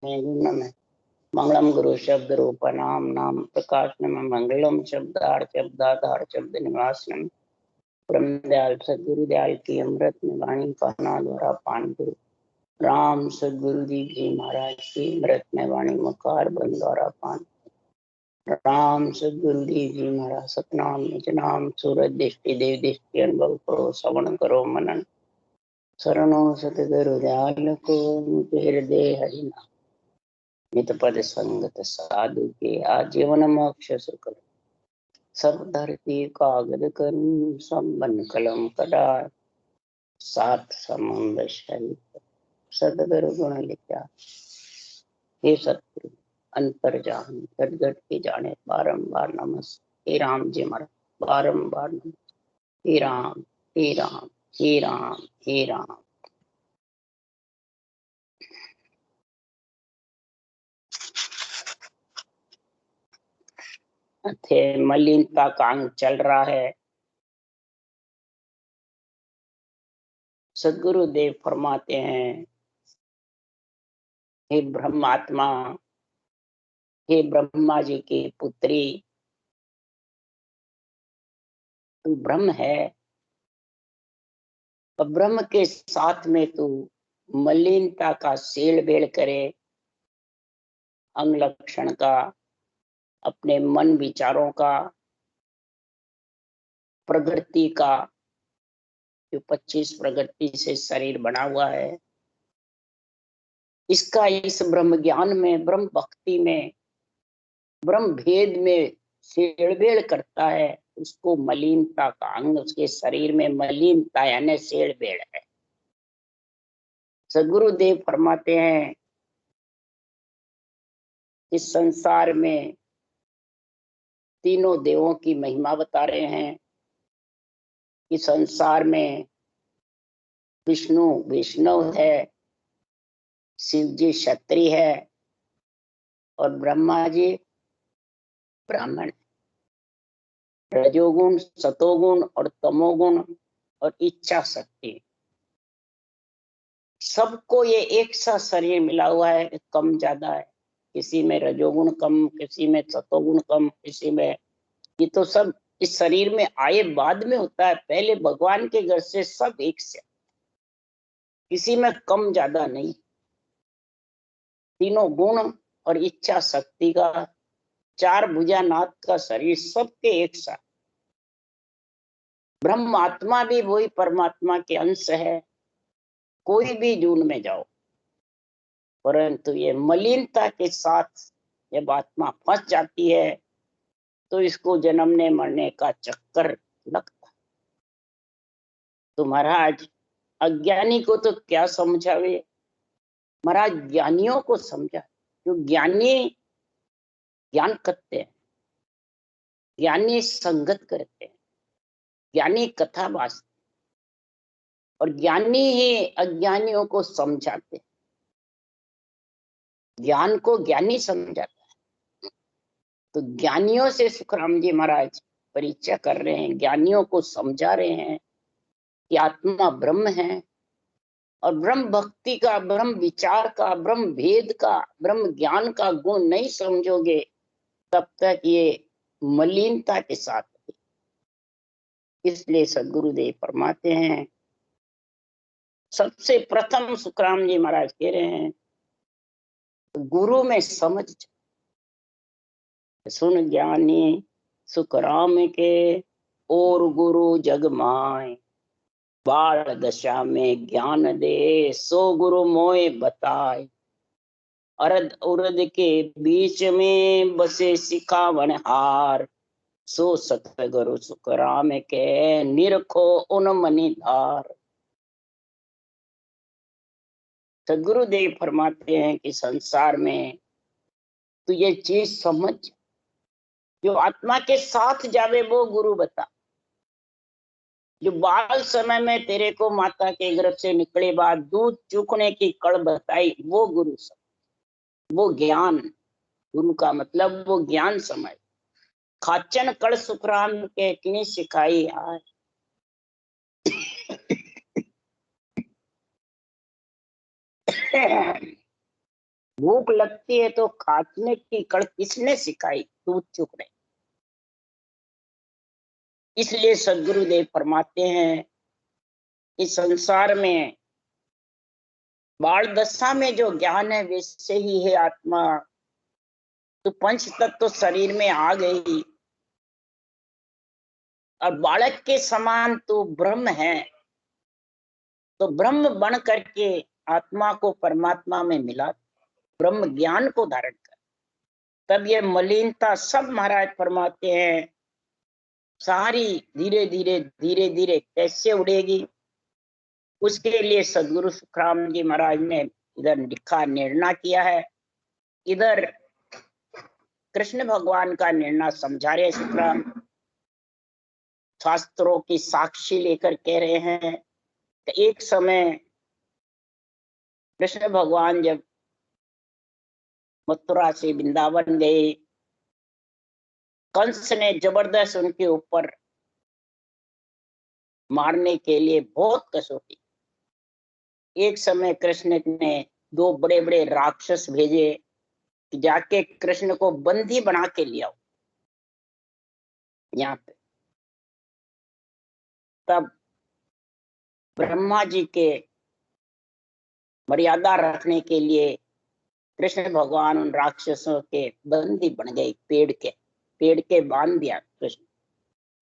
में मंगलम गुरु शब्द रूप नाम नाम प्रकाश में मंगलम शब्दार शब्दाधार शब्द निवास में ब्रह्म दयाल सदगुरु दयाल की अमृत में वाणी कहना द्वारा पान गुरु राम सदगुरु जी महाराज की अमृत में वाणी मकार बन द्वारा पान राम सदगुरु जी महाराज सतनाम निज नाम सूरज दृष्टि देव दृष्टि अनुभव करो श्रवण करो मनन शरणो सतगुरु दयाल को हृदय हरिना नित पद संगत साधु के आजीवन मोक्ष सुख सर्व धरती कागद करूं संबन कलम कडार सात समुद्र सहित सदगुरु गुण लिखा हे सतगुरु अंतर जान गट के जाने बारंबार नमस्ते हे राम जी महाराज बारंबार नमस्ते हे राम हे राम हे राम हे राम। मलिनता का अंग चल रहा है। सदगुरु देव फरमाते हैं, हे ब्रह्मात्मा, हे ब्रह्मा जी की पुत्री, तू ब्रह्म है और ब्रह्म के साथ में तू मलिनता का सेल बेल करे, अंग लक्षण का, अपने मन विचारों का, प्रकृति का, जो 25 प्रकृति से शरीर बना हुआ है, इसका इस ब्रह्म ज्ञान में, ब्रह्म भक्ति में, ब्रह्म भेद में सेड़बेड़ करता है, उसको मलिनता का अंग, उसके शरीर में मलिनता यानी सेड़बेड़ है। सदगुरु देव फरमाते हैं, इस संसार में तीनों देवों की महिमा बता रहे हैं। इस संसार में विष्णु वैष्णव है, शिव जी क्षत्रिय है और ब्रह्मा जी ब्राह्मण। रजोगुण, सतोगुण और तमोगुण और इच्छा शक्ति, सबको ये एक सा शरीर मिला हुआ है, कम ज्यादा है, किसी में रजोगुण कम, किसी में सतोगुण कम, किसी में, ये तो सब इस शरीर में आए बाद में होता है। पहले भगवान के घर से सब एक से, किसी में कम ज्यादा नहीं। तीनों गुण और इच्छा शक्ति का, चार भुजानाथ का शरीर सबके एक साथ। ब्रह्म आत्मा भी वही परमात्मा के अंश है, कोई भी जून में जाओ, परंतु ये मलिनता के साथ जब आत्मा फंस जाती है तो इसको जन्मने मरने का चक्कर लगता। तो महाराज अज्ञानी को तो क्या समझावे, महाराज ज्ञानियों को समझा। जो ज्ञानी ज्ञान करते हैं, ज्ञानी संगत करते हैं, ज्ञानी कथा वाचते और ज्ञानी ही अज्ञानियों को समझाते हैं। ज्ञान को ज्ञानी समझाता है। तो ज्ञानियों से सुखराम जी महाराज परीक्षा कर रहे हैं, ज्ञानियों को समझा रहे हैं कि आत्मा ब्रह्म है और ब्रह्म भक्ति का, ब्रह्म विचार का, ब्रह्म भेद का, ब्रह्म ज्ञान का गुण नहीं समझोगे तब तक ये मलिनता के साथ। इसलिए सदगुरुदेव फरमाते हैं, सबसे प्रथम सुखराम जी महाराज कह रहे हैं, गुरु में समझ। सुन ज्ञानी सुखराम के और गुरु जग माय, बाल दशा में ज्ञान दे सो गुरु मोय बताए। अरद उरद के बीच में बसे सिखावन हार, सो सतगुरु सुखराम के निरखो उन मनि धार। सदगुरुदेव फरमाते हैं कि संसार में तू ये चीज समझ, जो आत्मा के साथ जावे वो गुरु बता। जो बाल समय में तेरे को माता के गर्भ से निकले बाद दूध चूकने की कड़ बताई, वो गुरु समझ, वो ज्ञान। गुरु का मतलब वो ज्ञान समझ। खाचन कड़ सुखराम के किनी सिखाई हाय, भूख लगती है तो खाने की कड़ किसने सिखाई? तू चुप रहे। इसलिए सदगुरुदेव फरमाते हैं इस संसार में बाल दशा में जो ज्ञान है वैसे ही है आत्मा। तो पंच तत्व तो शरीर में आ गई और बालक के समान तो ब्रह्म है, तो ब्रह्म बन करके आत्मा को परमात्मा में मिला, ब्रह्म ज्ञान को धारण कर, तब ये मलिनता सब महाराज फरमाते हैं सारी धीरे धीरे धीरे धीरे कैसे उड़ेगी। उसके लिए सदगुरु सुखराम जी महाराज ने इधर लिखा, निर्णय किया है। इधर कृष्ण भगवान का निर्णय समझा रहे सुखराम, शास्त्रों की साक्षी लेकर कह रहे हैं कि एक समय कृष्ण भगवान जब मथुरा से वृंदावन गए, कंस ने जबरदस्त उनके ऊपर मारने के लिए बहुत कसौटी। एक समय कृष्ण ने दो बड़े बड़े राक्षस भेजे कि जाके कृष्ण को बंदी बना के ले आओ यहाँ पे। तब ब्रह्मा जी के मर्यादा रखने के लिए कृष्ण भगवान उन राक्षसों के बंदी बन गए, पेड़ के बांध दिया कृष्ण।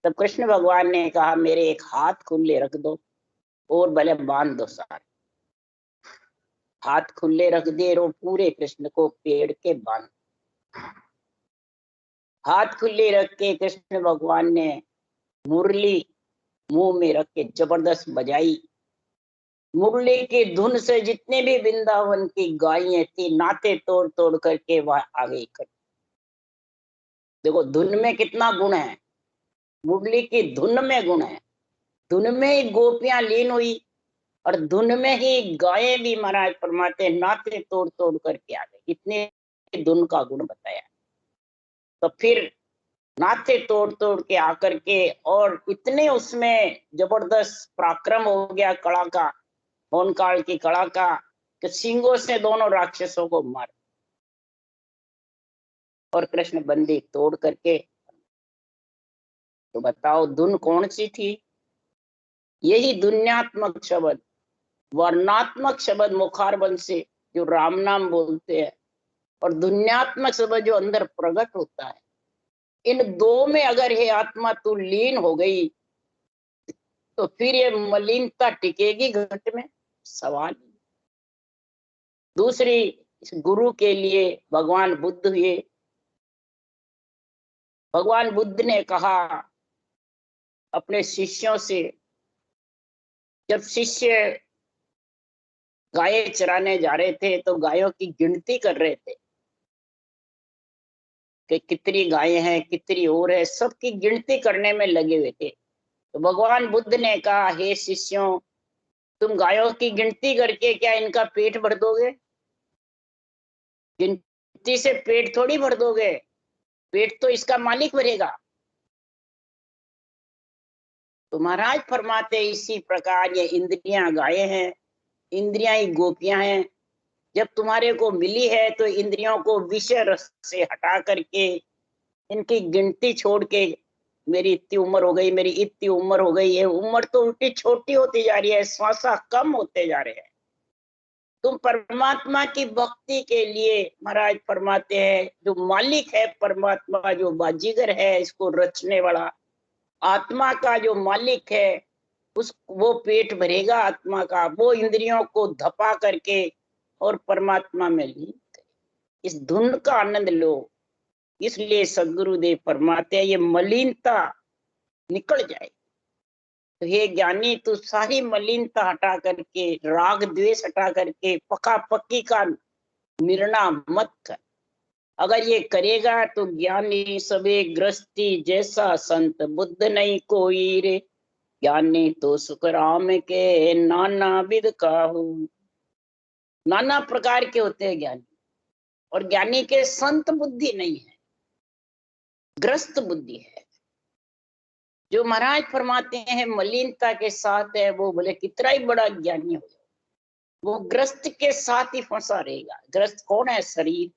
तब कृष्ण भगवान ने कहा मेरे एक हाथ खुले रख दो और भले बांध दो सारे। हाथ खुले रख दे और पूरे कृष्ण को पेड़ के बांध। हाथ खुले रख के कृष्ण भगवान ने मुरली मुंह में रख के जबरदस्त बजाई। मुरली की धुन से जितने भी वृंदावन की गायें थी नाते तोड़ तोड़ करके वह आ गई। देखो धुन में कितना गुण है, मुरली की धुन में गुण है। धुन में ही गोपियां लीन हुई और धुन में ही गायें भी महाराज फरमाते नाते तोड़ तोड़ करके आ गई। इतने धुन का गुण बताया। तो फिर नाते तोड़ तोड़ के आकर के और इतने उसमें जबरदस्त पराक्रम हो गया कला का, होन काल की कला का, कि सिंगों से दोनों राक्षसों को मार और कृष्ण बंदी तोड़ करके। तो बताओ धुन कौन सी थी? यही दुन्यात्मक शब्द, वर्णात्मक शब्द मुखारबंद से जो राम नाम बोलते हैं और दुन्यात्मक शब्द जो अंदर प्रकट होता है, इन दो में अगर ये आत्मा तू लीन हो गई तो फिर ये मलिनता टिकेगी घट में? सवाल। दूसरी, इस गुरु के लिए भगवान बुद्ध हुए। भगवान बुद्ध ने कहा अपने शिष्यों से, जब शिष्य गायें चराने जा रहे थे तो गायों की गिनती कर रहे थे कि कितनी गायें हैं, कितनी और है, सबकी गिनती करने में लगे हुए थे। तो भगवान बुद्ध ने कहा हे शिष्यों, तुम गायों की गिनती करके क्या इनका पेट भर दोगे? गिनती से पेट थोड़ी भर दोगे, पेट तो इसका मालिक भरेगा। तो महाराज फरमाते इसी प्रकार ये इंद्रियां गायें हैं, इंद्रियां ही गोपियां हैं। जब तुम्हारे को मिली है तो इंद्रियों को विषय रस से हटा करके इनकी गिनती छोड़ के, मेरी इतनी उम्र हो गई, मेरी इतनी उम्र हो गई है, उम्र तो उल्टी छोटी होती जा रही है, श्वासा कम होते जा रहे हैं। तुम परमात्मा की भक्ति के लिए महाराज फरमाते हैं जो मालिक है परमात्मा, जो बाजीगर है इसको रचने वाला, आत्मा का जो मालिक है उस वो पेट भरेगा आत्मा का, वो इंद्रियों को धपा करके और परमात्मा में लीन करे। इस धुन का आनंद लो। इसलिए सदगुरुदेव फरमाते हैं ये मलिनता निकल जाए। तो हे ज्ञानी तू सारी मलिनता हटा करके, राग द्वेष हटा करके पका पक्की का निर्णय मत कर। अगर ये करेगा तो ज्ञानी सबे ग्रस्ती जैसा संत बुद्ध नहीं कोई रे। ज्ञानी तो सुखराम के नाना विध काहू। नाना प्रकार के होते हैं ज्ञानी, और ज्ञानी के संत बुद्धि नहीं है, ग्रस्त बुद्धि है। जो महाराज फरमाते हैं मलिनता के साथ है वो भले कितना ही बड़ा ज्ञानी हो, वो ग्रस्त के साथ ही फंसा रहेगा। ग्रस्त कौन है? शरीर।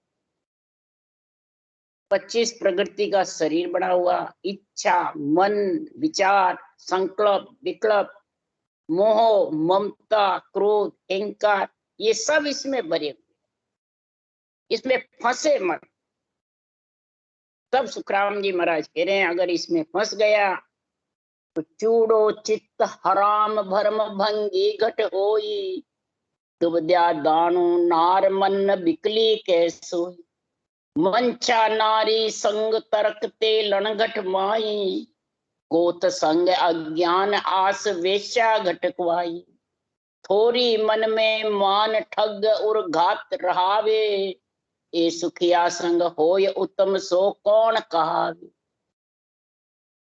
25 प्रकृति का शरीर बना हुआ, इच्छा, मन, विचार, संकल्प, विकल्प, मोह, ममता, क्रोध, अहंकार, ये सब इसमें भरे हुए, इसमें फंसे मत। तब सुखराम जी महाराज कह रहे हैं अगर इसमें फंस गया तो चूड़ो चित्त हराम भरम भंगी घट होई, दुबद्या दानु नार मन बिकली कैसोई, मंचा नारी संग तर्क ते लणघट माई, कोत संग अज्ञान आस वेश्या घटकवाई, थोरी मन में मान ठग उर घात रहावे, ए सुखिया संग होय उत्तम सो कौन कहावे।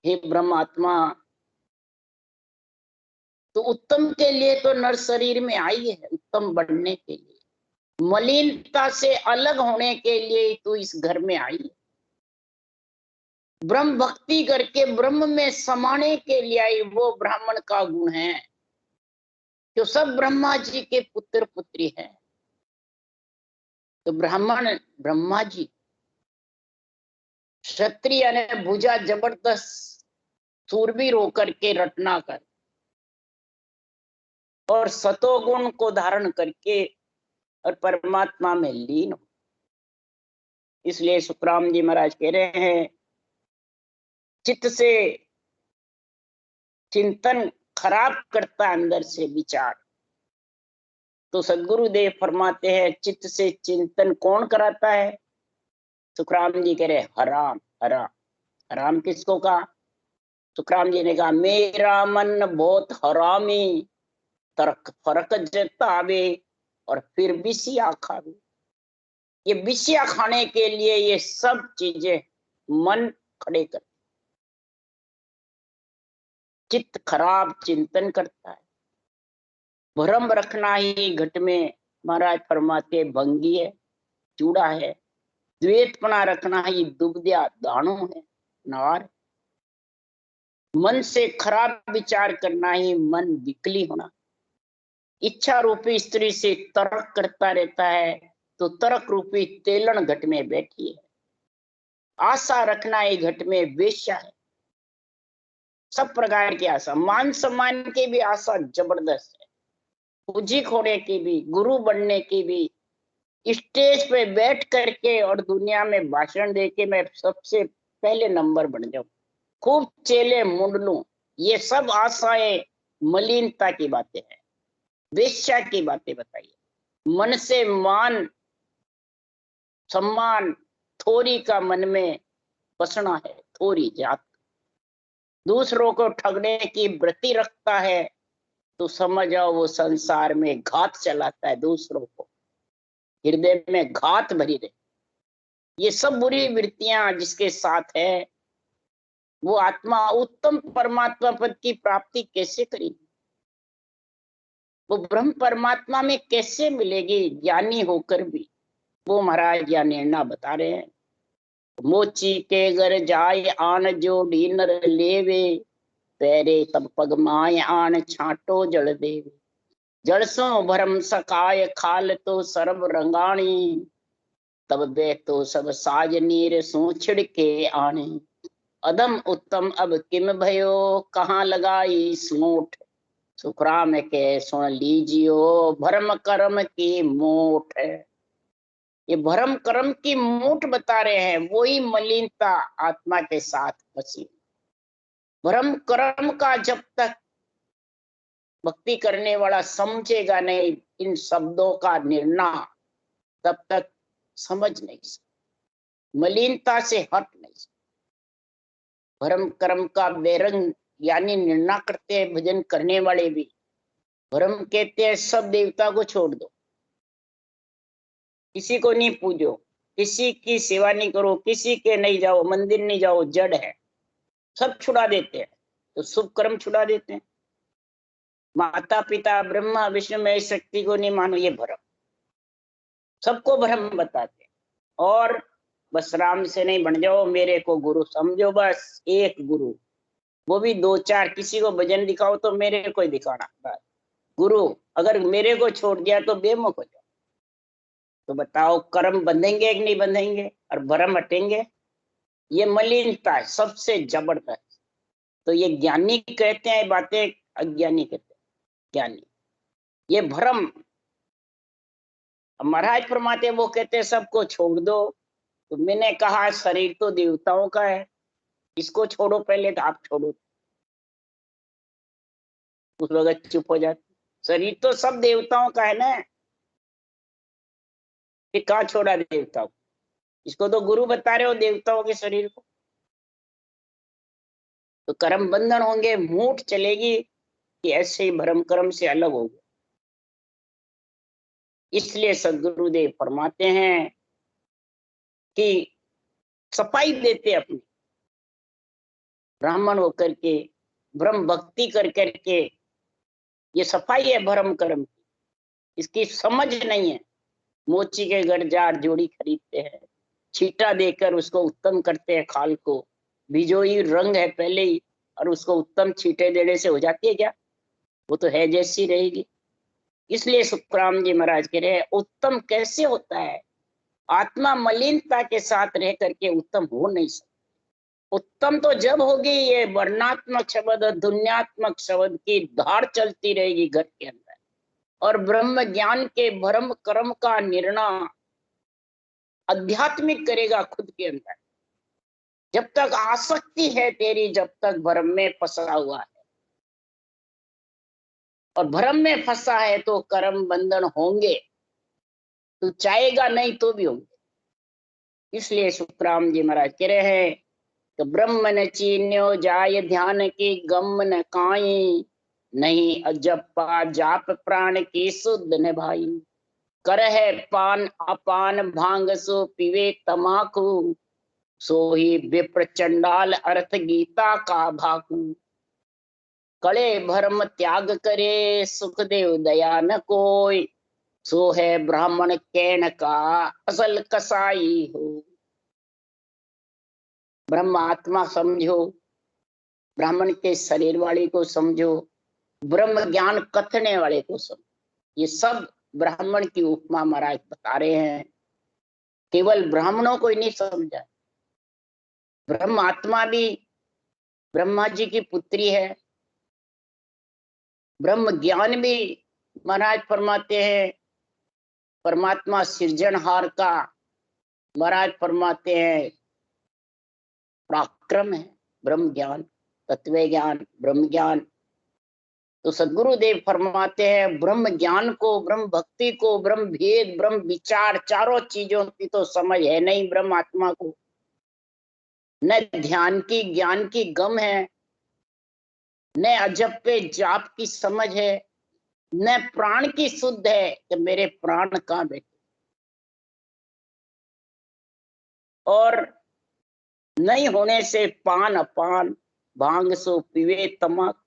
हे ब्रह्मात्मा, तो उत्तम के लिए तो नर शरीर में आई है, उत्तम बनने के लिए, मलिनता से अलग होने के लिए तू इस घर में आई है, ब्रह्म भक्ति करके ब्रह्म में समाने के लिए आई। वो ब्राह्मण का गुण है जो सब ब्रह्मा जी के पुत्र पुत्री हैं। तो ब्राह्मण ब्रह्मा जी, क्षत्रिय ने भुजा जबरदस्त सूरवीर होकर के रटना कर और सतोगुण को धारण करके और परमात्मा में लीन हो। इसलिए सुखराम जी महाराज कह रहे हैं चित्त से चिंतन खराब करता अंदर से विचार। तो सदगुरुदेव फरमाते हैं चित्त से चिंतन कौन कराता है? सुखराम जी कह रहे हराम। हराम, हराम किसको कहा? सुखराम जी ने कहा मेरा मन बहुत हरामी, तर्क फरक जतावे और फिर बिसिया खावे। ये बिसिया खाने के लिए ये सब चीजें मन खड़े कर, चित्त खराब चिंतन करता है। भ्रम रखना ही घट में महाराज फरमाते भंगी है, चूड़ा है। द्वेतपना रखना ही दुबद्या दाणु है, नार। मन से खराब विचार करना ही मन विकली होना। इच्छा रूपी स्त्री से तर्क करता रहता है तो तर्क रूपी तेलन घट में बैठी है। आशा रखना ही घट में वेश्या है। सब प्रकार की आशा, मान सम्मान की भी आशा जबरदस्त है, पूजी खोने की भी, गुरु बनने की भी, स्टेज पे बैठ करके और दुनिया में भाषण देके मैं सबसे पहले नंबर बन जाऊं, खूब चेले मुंड लूं, ये सब आशाएं मलिनता की बातें हैं, वेश्या की बातें बताइए। मन से मान सम्मान थोड़ी का मन में बसना है, थोड़ी जात। दूसरों को ठगने की वृत्ति रखता है तो समझ आओ वो संसार में घात चलाता है, दूसरों को हृदय में घात भरी रहे। ये सब बुरी वृत्तियां जिसके साथ है वो आत्मा उत्तम परमात्मा पद की प्राप्ति कैसे करेगी? वो ब्रह्म परमात्मा में कैसे मिलेगी ज्ञानी होकर भी? वो महाराज या निर्णय बता रहे हैं। मोची के घर जाय आन जोड़ी नर लेवे, पैरे तब पग माय आन छाटो जल देवे, जड़सों भरम सकाय खाल तो सर्व रंगाणी, तब बे तो सब साज नीर सो छिड़के आने, अदम उत्तम अब किम भयो कहाँ लगाई सोठ, सुखराम के सुन लीजियो भरम कर्म की मोठ है। ये भरम कर्म की मूठ बता रहे हैं, वही मलिनता आत्मा के साथ फंसी। भरम कर्म का जब तक भक्ति करने वाला समझेगा नहीं इन शब्दों का निर्णय, तब तक समझ नहीं सकता, मलिनता से हट नहीं सकता। भरम कर्म का बेरंग यानी निर्णय करते हैं भजन करने वाले भी। भरम कहते हैं सब देवता को छोड़ दो, किसी को नहीं पूजो, किसी की सेवा नहीं करो, किसी के नहीं जाओ, मंदिर नहीं जाओ, जड़ है, सब छुड़ा देते हैं। तो शुभ कर्म छुड़ा देते हैं। माता पिता ब्रह्मा विष्णु महेश शक्ति को नहीं मानो, ये भ्रम, सबको भ्रम बताते हैं। और बस राम से नहीं बन जाओ, मेरे को गुरु समझो, बस एक गुरु, वो भी दो चार, किसी को भजन दिखाओ तो मेरे को ही दिखाना बस। गुरु अगर मेरे को छोड़ दिया तो बेमुख हो जाओ। तो बताओ कर्म बंधेंगे कि नहीं बंधेंगे और भरम हटेंगे? ये मलिनता है सबसे जबरदस्त। तो ये ज्ञानी कहते हैं बातें, अज्ञानी कहते हैं ज्ञानी। ये भ्रम महाराज फरमाते, वो कहते सबको छोड़ दो। तो मैंने कहा शरीर तो देवताओं का है, इसको छोड़ो पहले, तो आप छोड़ो। उस वक्त चुप हो जाते। शरीर तो सब देवताओं का है ना, कि कहाँ छोड़ा देवताओं? इसको तो गुरु बता रहे हो देवताओं के शरीर को। तो कर्म बंधन होंगे, मूठ चलेगी कि ऐसे ही भ्रम कर्म से अलग हो गए। इसलिए सदगुरुदेव फरमाते हैं कि सफाई देते अपनी, ब्राह्मण होकर के ब्रह्म भक्ति कर करके, ये सफाई है भ्रम कर्म की। इसकी समझ नहीं है। मोची के घर जार जोड़ी खरीदते हैं, छीटा देकर उसको उत्तम करते हैं खाल को, बिजोई रंग है पहले ही, और उसको उत्तम छीटे देने से हो जाती है क्या? वो तो है जैसी रहेगी। इसलिए सुखराम जी महाराज कह रहे हैं उत्तम कैसे होता है? आत्मा मलिनता के साथ रह करके उत्तम हो नहीं सकता। उत्तम तो जब होगी ये वर्णात्मक शब्द और दुन्यात्मक शब्द की धार चलती रहेगी घर के अंदर, और ब्रह्म ज्ञान के भ्रम कर्म का निर्णय आध्यात्मिक करेगा खुद के अंदर। जब तक आसक्ति है तेरी, जब तक भ्रम में फंसा हुआ है, और भ्रम में फंसा है तो कर्म बंधन होंगे, तो चाहेगा नहीं तो भी होंगे। इसलिए सुखराम जी महाराज कह रहे हैं तो ब्रह्म न चीन्यो जाय ध्यान की गम न काई, नहीं अजपा जाप प्राण की शुद्ध न भाई। कर है पान अपान भांग सो पीवे तमाकू, सो ही विप्र चंडाल अर्थ गीता का भाकू। कड़े भरम त्याग करे सुखदेव दया न कोई, सो है ब्राह्मण कैन का असल कसाई हो। ब्रह्म आत्मा समझो, ब्राह्मण के शरीर वाले को समझो, ब्रह्म ज्ञान कथने वाले को समझो। ये सब ब्राह्मण की उपमा महाराज बता रहे हैं। केवल ब्राह्मणों को ही नहीं समझा, ब्रह्म आत्मा भी ब्रह्मा जी की पुत्री है। ब्रह्म ज्ञान भी महाराज फरमाते हैं परमात्मा सृजनहार का, महाराज फरमाते हैं पराक्रम है ब्रह्म ज्ञान, तत्व ज्ञान, ब्रह्म ज्ञान। तो सदगुरुदेव फरमाते हैं ब्रह्म ज्ञान को, ब्रह्म भक्ति को, ब्रह्म भेद, ब्रह्म विचार, चारों चीजों की तो समझ है नहीं ब्रह्म आत्मा को। न ध्यान की ज्ञान की गम है, न अजब पे जाप की समझ है, न प्राण की शुद्ध है कि मेरे प्राण कहाँ बैठे, और नहीं होने से पान अपान भांग सो पीवे तमाक।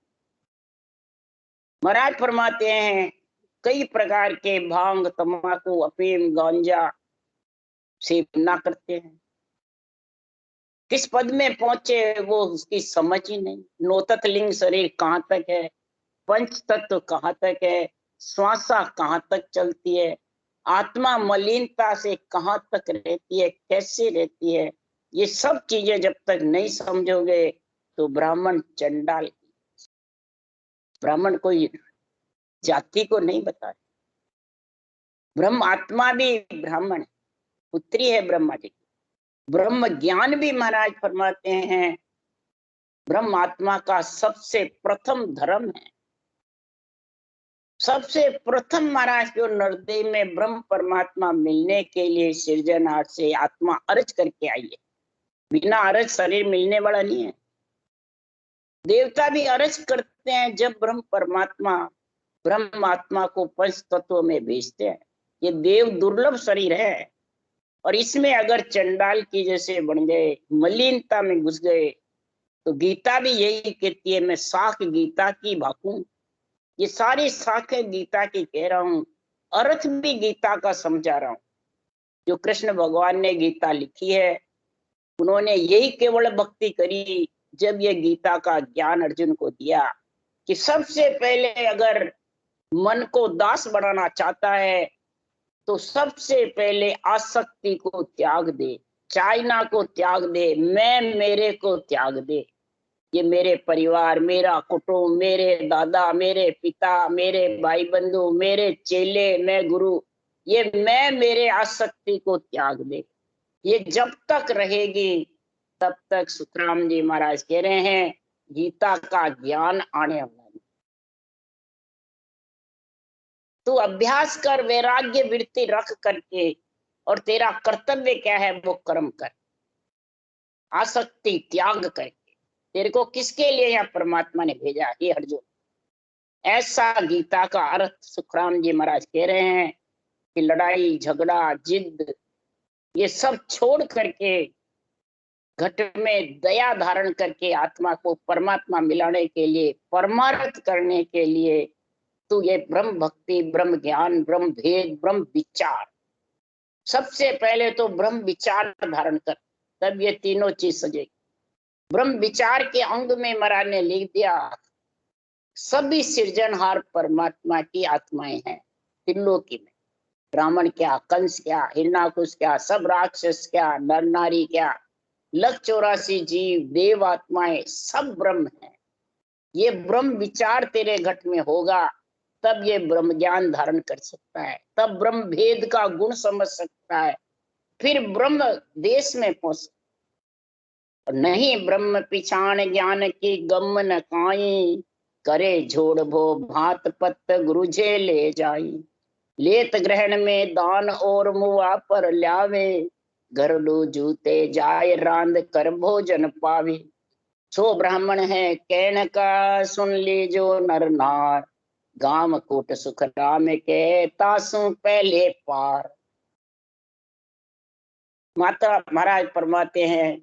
महाराज फरमाते हैं कई प्रकार के भांग तमाकू अफीम गांजा सेवना करते हैं, किस पद में पहुंचे वो उसकी समझ ही नहीं। नौतत लिंग शरीर कहाँ तक है, पंच तत्व कहाँ तक है, श्वासा कहाँ तक चलती है, आत्मा मलिनता से कहाँ तक रहती है, कैसे रहती है, ये सब चीजें जब तक नहीं समझोगे तो ब्राह्मण चंडाल, ब्राह्मण कोई जाति को नहीं बता। ब्रह्म आत्मा भी ब्राह्मण है, पुत्री है ब्रह्मा जी की। ब्रह्म ज्ञान भी महाराज फरमाते हैं ब्रह्म आत्मा का सबसे प्रथम धर्म है। सबसे प्रथम महाराज जो नरदेव में ब्रह्म परमात्मा मिलने के लिए सृजनहार से आत्मा अर्ज करके आई है। बिना अर्ज शरीर मिलने वाला नहीं है। देवता भी अर्ज करते हैं जब ब्रह्म आत्मा को पंच तत्वों में भेजते हैं। ये देव दुर्लभ शरीर है, और इसमें अगर चंडाल की जैसे बन गए, मलिनता में घुस गए, तो गीता भी यही कहती है मैं साख गीता की भाकूं। ये सारी साखें गीता की कह रहा हूं, अर्थ भी गीता का समझा रहा हूं। जो कृष्ण भगवान ने गीता लिखी है उन्होंने यही केवल भक्ति करी जब ये गीता का ज्ञान अर्जुन को दिया कि सबसे पहले अगर मन को दास बनाना चाहता है तो सबसे पहले आसक्ति को त्याग दे, चाइना को त्याग दे, मैं मेरे को त्याग दे। ये मेरे परिवार, मेरा कुटुंब, मेरे दादा, मेरे पिता, मेरे भाई बंधु, मेरे चेले, मैं गुरु, ये मैं मेरे आसक्ति को त्याग दे। ये जब तक रहेगी तब तक सुखराम जी महाराज कह रहे हैं गीता का ज्ञान आने वाला है। तू अभ्यास कर, वैराग्य वृत्ति रख करके, और तेरा कर्तव्य क्या है वो कर्म कर, आसक्ति त्याग करके। तेरे को किसके लिए यहाँ परमात्मा ने भेजा हे अर्जुन? ऐसा गीता का अर्थ सुखराम जी महाराज कह रहे हैं कि लड़ाई झगड़ा जिद ये सब छोड़ करके घट में दया धारण करके आत्मा को परमात्मा मिलाने के लिए, परमार्थ करने के लिए तू ये ब्रह्म भक्ति, ब्रह्म ज्ञान, ब्रह्म भेद, ब्रह्म विचार, सबसे पहले तो ब्रह्म विचार धारण कर, तब ये तीनों चीज सजेगी। ब्रह्म विचार के अंग में महाराज ने लिख दिया सभी सृजनहार परमात्मा की आत्माएं हैं त्रिलोकी में। ब्राह्मण क्या, कंस क्या, हिरणाकुश क्या, सब राक्षस क्या, नर नारी क्या, 184 जीव, देव आत्माएं, सब ब्रह्म है। ये ब्रह्म विचार तेरे घट में होगा तब ये ब्रह्म ज्ञान धारण कर सकता है, तब ब्रह्म भेद का गुण समझ सकता है, फिर ब्रह्म देश में पहुंच। नहीं ब्रह्म पिछाण ज्ञान की गम न काई, करे झोड़ भो भात पत्त गुरुजे ले जाई। लेत ग्रहण में दान और मुआ पर ल्यावे, घरलू जूते जाय रांद कर भोजन पावे। सो ब्राह्मण है कहन का, सुन लीजो नर नार, गाम कोट सुख राम के तासु पहले पार। माता महाराज फरमाते हैं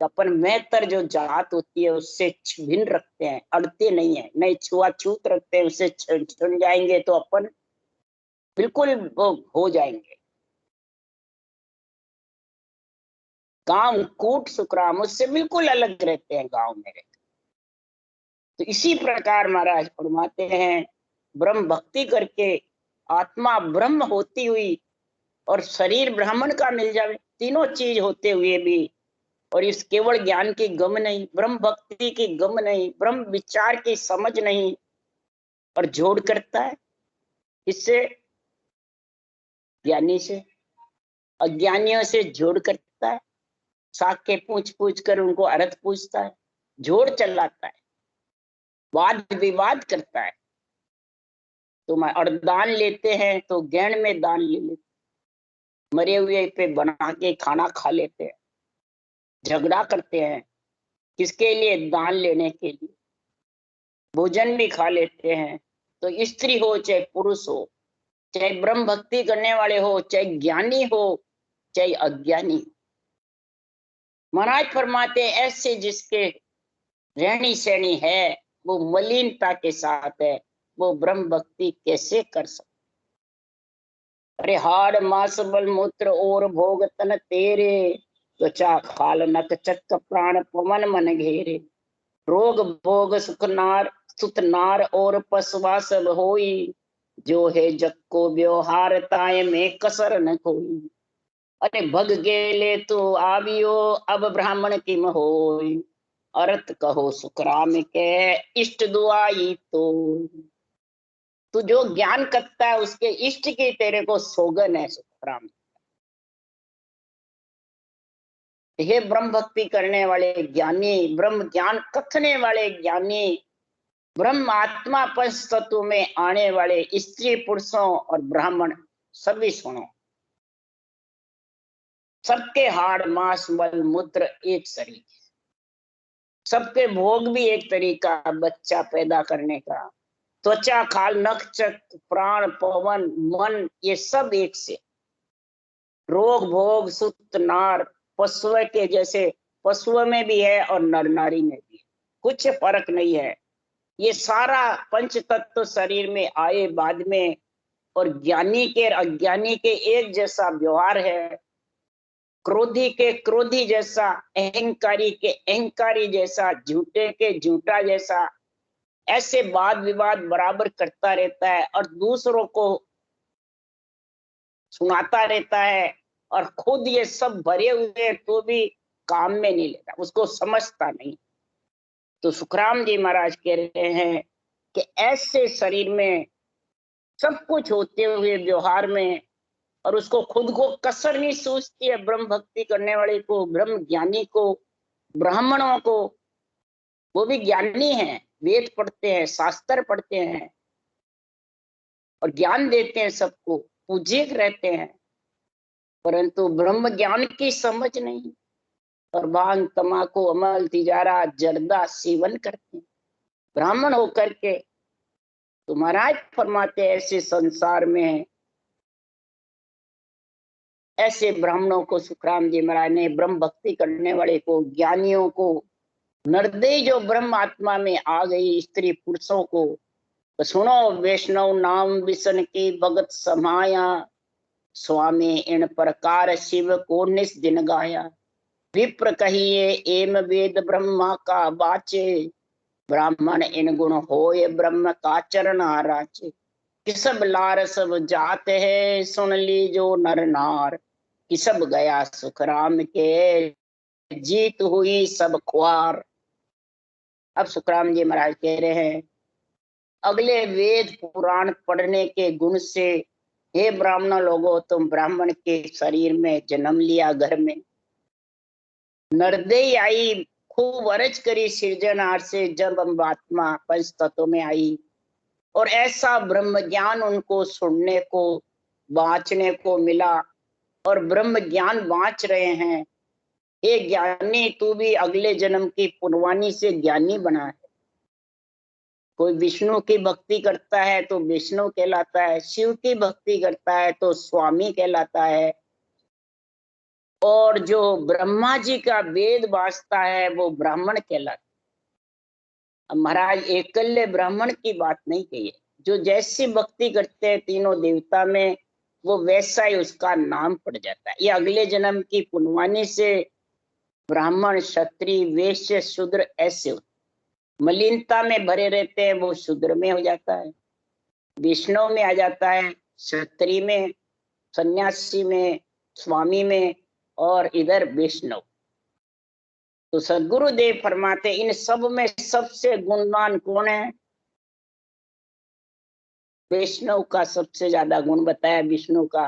अपन मेहतर जो जात होती है उससे भिन्न रखते हैं, अड़ते नहीं है, नहीं छुआछूत रखते हैं, उससे छुन जाएंगे तो अपन बिल्कुल वो हो जाएंगे। गांव कूट सुखराम उससे बिल्कुल अलग रहते हैं गांव में रहते। तो इसी प्रकार महाराज फरमाते हैं ब्रह्म भक्ति करके आत्मा ब्रह्म होती हुई और शरीर ब्राह्मण का मिल जाए, तीनों चीज होते हुए भी, और इस केवल ज्ञान की गम नहीं, ब्रह्म भक्ति की गम नहीं, ब्रह्म विचार की समझ नहीं, और जोड़ करता है इससे ज्ञानी से, अज्ञानियों से जोड़ करता है, साख के पूछ पूछ कर उनको अर्थ पूछता है, जोड़ चलाता है, वाद विवाद करता है। तो और दान लेते हैं तो ज्ञान में दान ले लेते, मरे हुए पे बना के खाना खा लेते हैं, झगड़ा करते हैं किसके लिए? दान लेने के लिए। भोजन भी खा लेते हैं, तो स्त्री हो चाहे पुरुष हो, चाहे ब्रह्म भक्ति करने वाले हो, चाहे ज्ञानी हो चाहे अज्ञानी हो। महाराज फरमाते ऐसे जिसके रहनी सहनी है वो मलिनता के साथ है, वो ब्रह्म भक्ति कैसे कर सकते? अरे हाड़ मास बल मूत्र और भोग तन तेरे, त्वचा खाल नक चक्क प्राण पवन मन घेरे। रोग भोग सुख नार सुत नार और पसवा सब होई, जो है जग को व्यवहार ताय में कसर न कोई। अरे भग गेले तो आवियो अब ब्राह्मण किम होई, अर्थ कहो सुखराम के इष्ट दुआई तो। तू जो ज्ञान करता है उसके इष्ट की तेरे को सोगन है सुखराम। हे ब्रह्म भक्ति करने वाले ज्ञानी, ब्रह्म ज्ञान कथने वाले ज्ञानी, ब्रह्म आत्मा पंच तत्व में आने वाले स्त्री पुरुषों और ब्राह्मण सभी सुनो, सबके हाड़ मांस मल मूत्र एक शरीर, सबके भोग भी एक तरीका बच्चा पैदा करने का, त्वचा खाल नख चक प्राण पवन मन ये सब एक से। रोग भोग सुत नार पशु के जैसे, पशुओं में भी है और नर नारी में भी है, कुछ फर्क नहीं है। ये सारा पंच तत्व शरीर में आए बाद में, और ज्ञानी के अज्ञानी के एक जैसा व्यवहार है, क्रोधी के क्रोधी जैसा, अहंकारी के अहंकारी जैसा, झूठे के झूठा जैसा, ऐसे वाद विवाद बराबर करता रहता है और दूसरों को सुनाता रहता है, और खुद ये सब भरे हुए तो भी काम में नहीं लेता, उसको समझता नहीं। तो सुखराम जी महाराज कह रहे हैं कि ऐसे शरीर में सब कुछ होते हुए व्यवहार में, और उसको खुद को कसर नहीं सोचती है, ब्रह्म भक्ति करने वाले को, ब्रह्म ज्ञानी को, ब्राह्मणों को, वो भी ज्ञानी हैं, वेद पढ़ते हैं, शास्त्र पढ़ते हैं और ज्ञान देते हैं, सबको पूज्य रहते हैं, परंतु ब्रह्म ज्ञान की समझ नहीं, और भांग तमाकू अमल तिजारा जर्दा सेवन करते हैं ब्राह्मण होकर के। तो महाराज फरमाते ऐसे संसार में ऐसे ब्राह्मणों को सुखराम जी महाराज ने, ब्रह्म भक्ति करने वाले को, ज्ञानियों को, नरदेय जो ब्रह्म आत्मा में आ गई स्त्री पुरुषों को, तो सुनो वैष्णव नाम विष्णु की भगत समाया, स्वामी इन प्रकार शिव को निस दिन गाया, विप्र कहिए एम वेद ब्रह्मा का बाचे, ब्राह्मण इन गुण होय ब्रह्म का चरण राचे, किसब लार सब जात है सुन ली जो नर नार, किसब गया सुखराम के जीत हुई सब ख्वार। अब सुखराम जी महाराज कह रहे हैं अगले वेद पुराण पढ़ने के गुण से, हे ब्राह्मण लोगों, तुम ब्राह्मण के शरीर में जन्म लिया, घर में नरदेय आई, खूब अरज करी सृजनहार से, जब हम आत्मा पंच तत्व में आई, और ऐसा ब्रह्म ज्ञान उनको सुनने को बांचने को मिला, और ब्रह्म ज्ञान बांच रहे हैं। हे ज्ञानी, तू भी अगले जन्म की पुनवानी से ज्ञानी बना है। कोई विष्णु की भक्ति करता है तो विष्णु कहलाता है, शिव की भक्ति करता है तो स्वामी कहलाता है, और जो ब्रह्मा जी का वेद बांचता है वो ब्राह्मण कहलाता है। अब महाराज एकल्य ब्राह्मण की बात नहीं कही है, जो जैसी भक्ति करते हैं तीनों देवता में, वो वैसा ही उसका नाम पड़ जाता है। ये अगले जन्म की पुनवानी से ब्राह्मण, क्षत्रिय, वैश्य, शूद्र ऐसे होते, मलिनता में भरे रहते हैं वो शूद्र में हो जाता है, वैष्णव में आ जाता है, क्षत्रिय में, सन्यासी में, स्वामी में, और इधर वैष्णव। तो सदगुरुदेव फरमाते इन सब में सबसे गुणवान कौन है? वैष्णव का सबसे ज्यादा गुण बताया विष्णु का।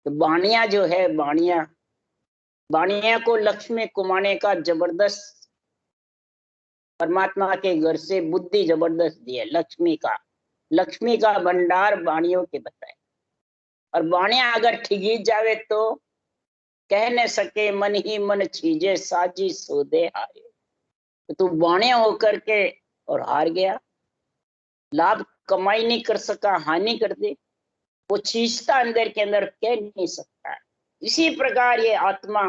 तो बाणिया जो है, बाणिया, बाणिया को लक्ष्मी कुमाने का जबरदस्त, परमात्मा के घर से बुद्धि जबरदस्त दी है, लक्ष्मी का भंडार बाणियों के बताए। और बाणिया अगर ठिगी जावे तो कह न सके मन ही मन चीजे साजी सोदे हारे, तो तू बाणिया होकर के और हार गया, लाभ कमाई नहीं कर सका, हानि कर दे, वो चीजता अंदर के अंदर कह नहीं सकता। इसी प्रकार ये आत्मा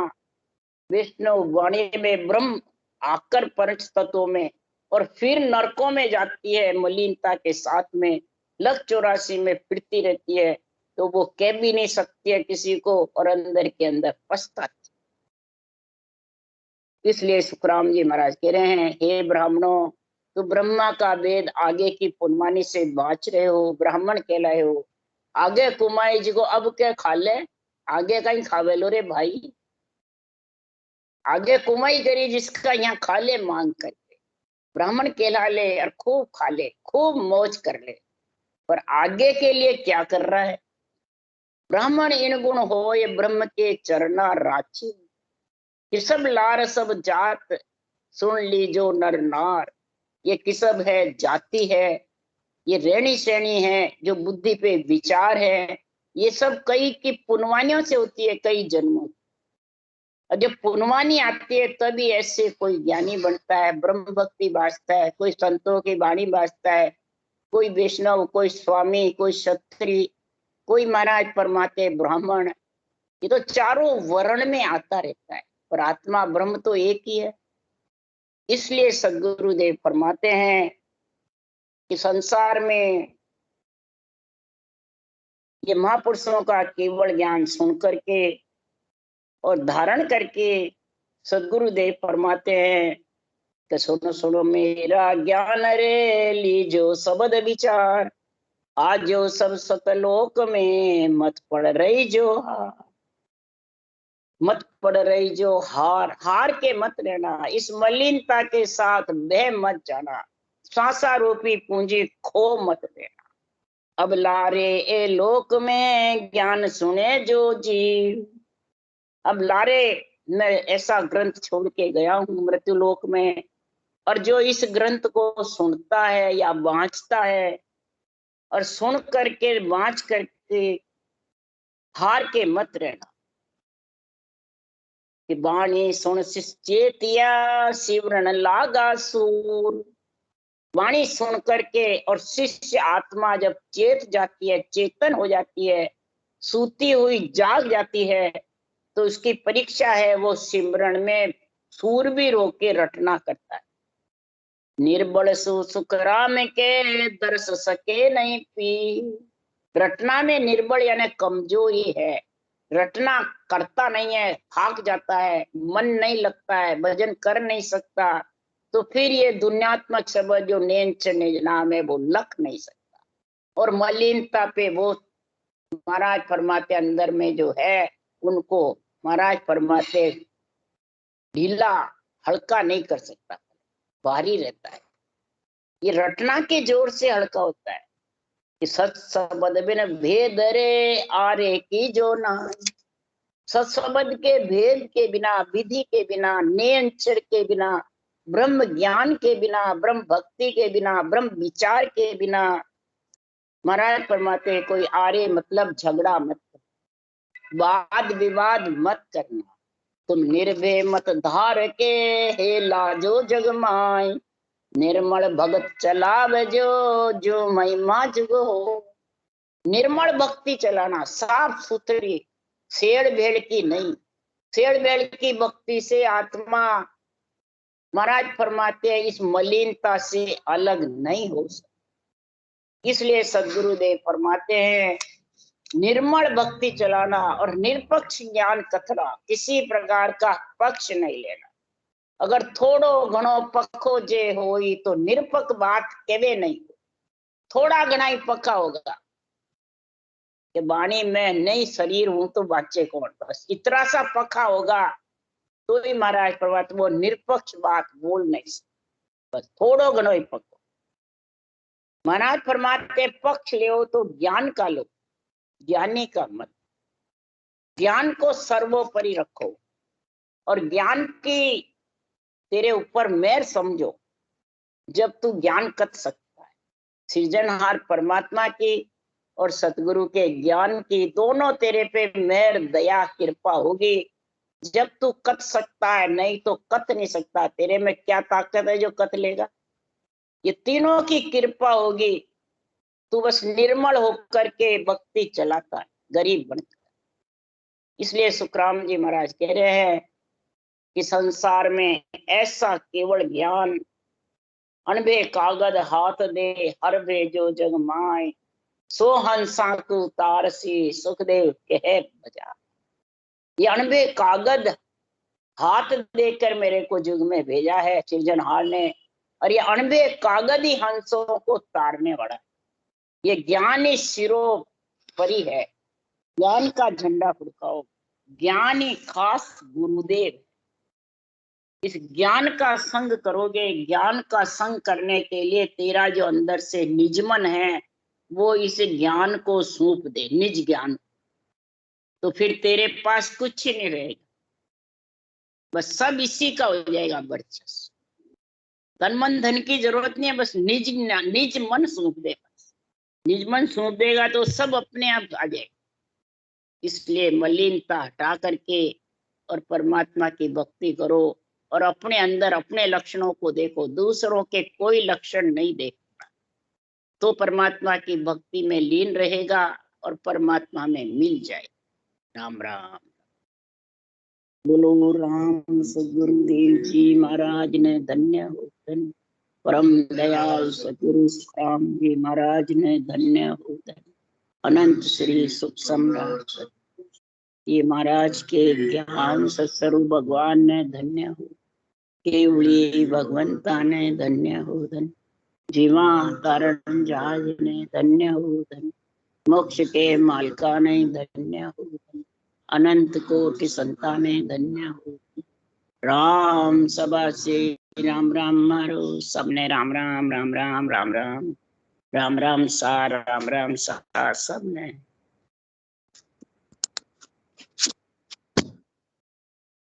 विष्णु वाणी में ब्रह्म आकर पंच तत्वों में, और फिर नरकों में जाती है मलिनता के साथ में, लख 84 में फिरती रहती है, तो वो कह भी नहीं सकती है किसी को, और अंदर के अंदर पछताती। इसलिए सुखराम जी महाराज कह रहे हैं हे ब्राह्मणों, तो ब्रह्मा का वेद आगे की पुनमानी से बाँच रहे हो, ब्राह्मण कहलाए हो। आगे कुमाई जी को अब क्या खा ले, आगे कहीं खावे लो रे भाई, आगे कुमाई करी जिसका यहाँ खा ले मांग करके, ब्राह्मण कहला ले और खूब खा ले, खूब मौज कर ले, पर आगे के लिए क्या कर रहा है? ब्राह्मण इन गुण हो ये ब्रह्म के चरना राची, किसब लार सब जात सुन लीजो नर नार। ये किसब है, जाति है, ये रेणी श्रेणी है, जो बुद्धि पे विचार है, ये सब कई की पुनवानियों से होती है, कई जन्मों। और जब पुनवानी आती है तभी ऐसे कोई ज्ञानी बनता है, ब्रह्म भक्ति बांचता है, कोई संतों की वाणी बांचता है, कोई वैष्णव, कोई स्वामी, कोई क्षत्रिय, कोई महाराज परमाते ब्राह्मण। ये तो चारों वर्ण में आता रहता है, पर आत्मा ब्रह्म तो एक ही है। इसलिए सदगुरुदेव फरमाते हैं कि संसार में ये महापुरुषों का केवल ज्ञान सुन करके और धारण करके सदगुरुदेव फरमाते हैं तो सुनो सुनो मेरा ज्ञान रे, लीजो शब्द विचार, आज जो सब सतलोक में मत पड़ रही जो हार, मत पड़ रही जो हार, हार के मत रहना, इस मलिनता के साथ बह मत जाना, सांसा रूपी पूंजी खो मत देना। अब लारे ए लोक में ज्ञान सुने जो जीव, अब लारे मैं ऐसा ग्रंथ छोड़ के गया हूं मृत्यु लोक में, और जो इस ग्रंथ को सुनता है या बांचता है, और सुन करके बांच करके हार के मत रहना। कि वाणी सुन चेतिया, सिमरन लागा सूर, वाणी सुन करके और शिष्य आत्मा जब चेत जाती है, चेतन हो जाती है, सूती हुई जाग जाती है, तो उसकी परीक्षा है वो सिमरन में सूरवीर होके रटना करता है। निर्बल सुख राम के, दर्श सके नहीं पी, रटना में निर्बल यानी कमजोरी है, रटना करता नहीं है, थाक जाता है, मन नहीं लगता है, भजन कर नहीं सकता, तो फिर ये दुनियात्मक शब्द जो नेंच निज नाम है वो लख नहीं सकता। और मलिनता पे वो महाराज फरमाते अंदर में जो है उनको महाराज फरमाते ढीला हल्का नहीं कर सकता, भारी रहता है। ये रटना के जोर से हल्का होता है। कि सत शब्द बिन भेद रे, आरे की जो ना, सत शब्द के भेद के बिना, विधि के बिना, नियंत्रण के बिना, ब्रह्म ज्ञान के बिना, ब्रह्म भक्ति के बिना, ब्रह्म विचार के बिना महाराज फरमाते कोई आरे मतलब झगड़ा मत, वाद विवाद मत करना, तुम निर्भय मत धार के, हे लाजो जगमाई, निर्मल भगत चलाव जो महिमा जुग हो। निर्मल भक्ति चलाना, साफ सुथरी, शेड़ भेड़ की नहीं, शेड़ भेड़ की भक्ति से आत्मा महाराज फरमाते हैं इस मलिनता से अलग नहीं हो सकती। इसलिए सदगुरुदेव फरमाते हैं निर्मल भक्ति चलाना और निरपक्ष ज्ञान कथना, किसी प्रकार का पक्ष नहीं लेना। अगर थोड़ो घणो पक्को जे होई तो निरपक बात केवे नहीं, थोड़ा घना ही पक्का होगा कि वाणी में नहीं शरीर हूं तो बाचे कौन, बस इतना सा पक्का होगा तो ही महाराज प्रभात वो निरपक्ष बात बोल नहीं सकता, बस थोड़ो घणो ही पक्को। महाराज फरमाते पक्ष ले तो ज्ञान का लो, ज्ञानी का मत, ज्ञान को सर्वोपरि रखो और ज्ञान की तेरे ऊपर मेहर समझो, जब तू ज्ञान कथ सकता है। सृजनहार परमात्मा की और सतगुरु के ज्ञान की दोनों तेरे पे मेहर दया कृपा होगी, जब तू कथ सकता है, नहीं तो कथ नहीं सकता। तेरे में क्या ताकत है जो कथ लेगा? ये तीनों की कृपा होगी, तू बस निर्मल होकर के भक्ति चलाता है, गरीब बनता है। इसलिए सुखराम जी महाराज कह रहे हैं कि संसार में ऐसा केवल ज्ञान, अनबे कागद हाथ दे हर बे जो जग माय, सो हंसा तू तारसी सुखदेव कह बजा। ये अनबे कागद हाथ देकर मेरे को जुग में भेजा है सृजनहार ने, और ये अनबे कागद ही हंसों को तारने वाला है। ये ज्ञान ही सिरों परी है, ज्ञान का झंडा फड़काओ, ज्ञान ही खास गुरुदेव। इस ज्ञान का संग करोगे, ज्ञान का संग करने के लिए तेरा जो अंदर से निजमन है वो इस ज्ञान को सौंप दे, निज ज्ञान, तो फिर तेरे पास कुछ ही नहीं रहेगा, बस सब इसी का हो जाएगा वर्चस्व। तन मन धन की जरूरत नहीं है, बस निज मन सौंप दे, बस निज मन सौंप देगा तो सब अपने आप आ जाएगा। इसलिए मलिनता हटा करके और परमात्मा की भक्ति करो और अपने अंदर अपने लक्षणों को देखो, दूसरों के कोई लक्षण नहीं देखना, तो परमात्मा की भक्ति में लीन रहेगा और परमात्मा में मिल जाए। राम राम। बोलो राम सदगुरुदेव जी महाराज ने धन्य हो, धन्य परम दयाल सदगुरु राम जी महाराज ने धन्य हो, धन्य अनंत श्री सुख सम्राट ये महाराज के ज्ञान सत्स्वरूप भगवान ने धन्य हो। केवली भगवंता ने धन्य हो धन, जीवा तारण जहाज ने धन्य हो धन, मोक्ष के मालिका ने धन्य हो धन, अनंत कोटि संताने धन्य हो। राम सभा से राम राम मारो, सबने राम राम राम राम राम राम राम राम सा सबने।